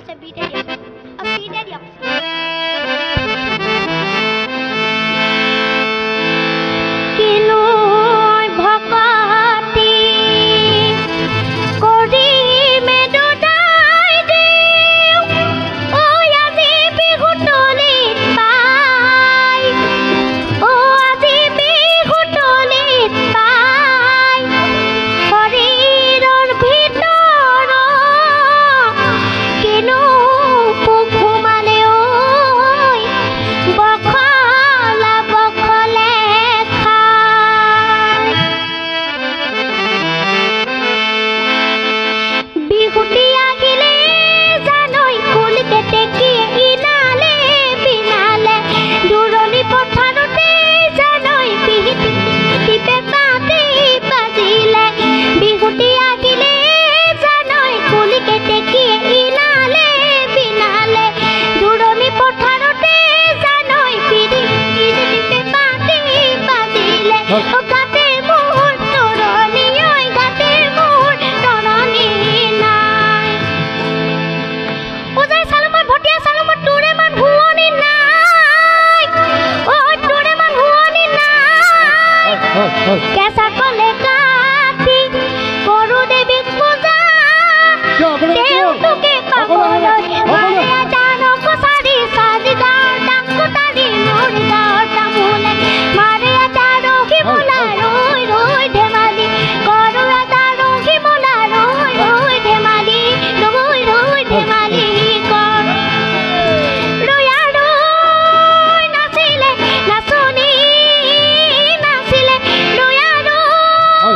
আছে বিতে দিয়ক বিতে দিয়ক কিনো ভকতি কৰি মেদু দাই দিও ঐ আজি বিহু তলিত পাই ঐ আজি বিহু তলিত পাই শৰীৰৰ ভিতৰ কিনো পোক সোমালে ঐ বখলা বখলে খাই বিহুটি আহিলে জানৈ কুল কেতেকী ইনালে বিনালে দূৰণি পথাৰতে জানৈ বিহিটি টিপে পাতি বাজিলে বিহুটি আহিলে জানৈ কুল কেতেকী ইনালে বিনালে দূৰণি পথাৰতে জানৈ বিহিটি টিপে পাতি বাজিলে গাতে মোৰ তৰণি ঐ গাতে মোৰ তৰণি নাই ওজাই চালমত ভটিয়া চালমত তোৰে মান হুৱনি নাই ঐ তোৰে মান হুৱনি নাই কেঁচা কলে কাটি কৰো দেৱীক পূজা দেউতুকে পাবলৈ মাৰে জানক চাৰি সাজি গাঁৱৰ ডাকুতাৰি মোৰ গাঁৱৰ তামোলে মাৰে জানকী বোলা ৰৈ ৰৈ ধেমালি কৰো জানকী বোলা ৰৈ ৰৈ ধেমালি ৰৈ ৰৈ ধেমালি কৰ ৰৈ ৰৈ নাচিলে নাচনী নাচিলে ৰৈ ৰৈ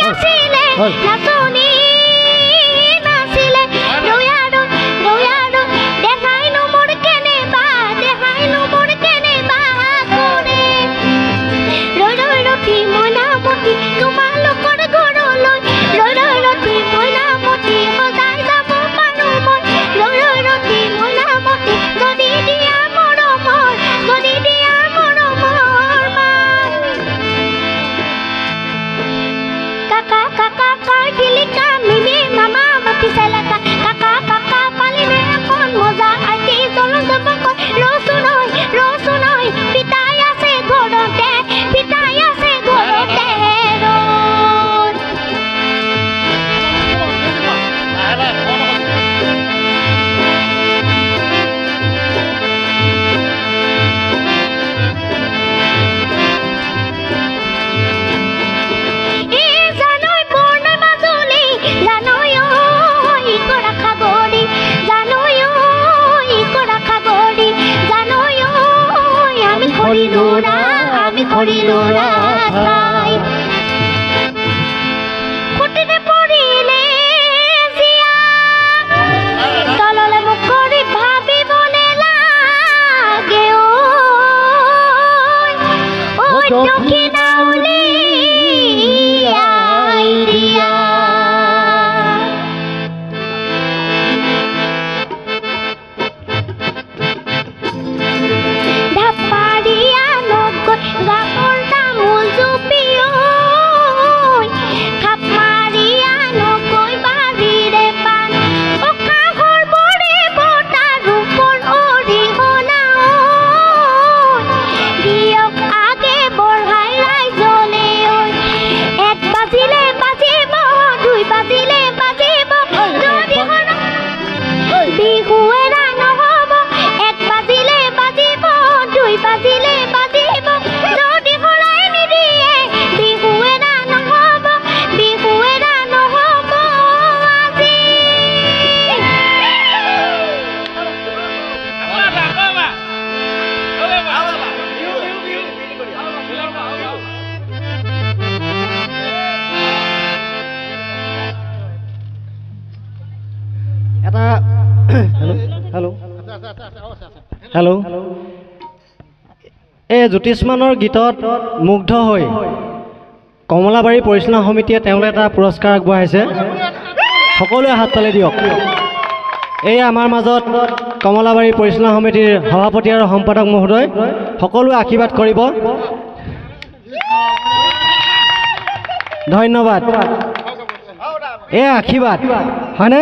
নাচিলে নাচনী নাচিলে ৰৈ ৰৈ দেখাই নো মোৰ কেনেবা কৰে ৰৈ ৰৈ ৰখি মইনামতি তোমালোকৰ ঘৰলৈ ৰৈ ৰখি মইনামতি সদায় যাব পাৰো মই ৰৈ ৰখি মইনামতি যদি দিয়া মৰমৰ মান কাকা কাকা কাৰ দিলিকা মিমি মামা মাতি চেলেকা কাকা কাকা পালিনে এখন মজা আইতি চলো জপকৈ ৰচোন ঐ পিতাই আছে ঘৰতে ৰৈ জানৈ পূৰ্ণ মাজুলী জানৈ ইকৰা খাগৰি জানৈ ইকৰা খাগৰি জানৈ আমি খৰি লৰা চাই ফুটিতে পৰিলে জিয়া তললে মুখ কৰি ভাবিবলে লাগে ঐ দক্ষিণাউলি আই দিয়া ঢাপাৰিয়া নগৈ গাঁৱৰ তামোল জুপি ঐ খাপ মাৰিয়া নগৈ বাৰীৰে পাণ কাষৰ বৰে বতা ৰূপৰ অৰিহণা দিয়ক আগে বঢ়াই ৰাইজলে ঐ 1 বাজিলে বাজিব 2 বাজিলে বাজিব যদি বিহু এৰা নহ'ব 1 বাজিলে বাজিব 2 বাজিলে বাজিব যদি হৰাই নিদিয়ে বিহু এৰা নহ'ব আজি এটা হেল্ল' এই জ্যোতিষ্মানৰ গীতত মুগ্ধ হৈ কমলাবাৰী পৰিচালনা সমিতিয়ে তেওঁলোকে এটা পুৰস্কাৰ আগবঢ়াইছে সকলোৱে হাত তালি দিয়ক এই আমাৰ মাজত কমলাবাৰী পৰিচালনা সমিতিৰ সভাপতি আৰু সম্পাদক মহোদয় সকলোৱে আশীৰ্বাদ কৰিব ধন্যবাদ এই আশীৰ্বাদ হয়নে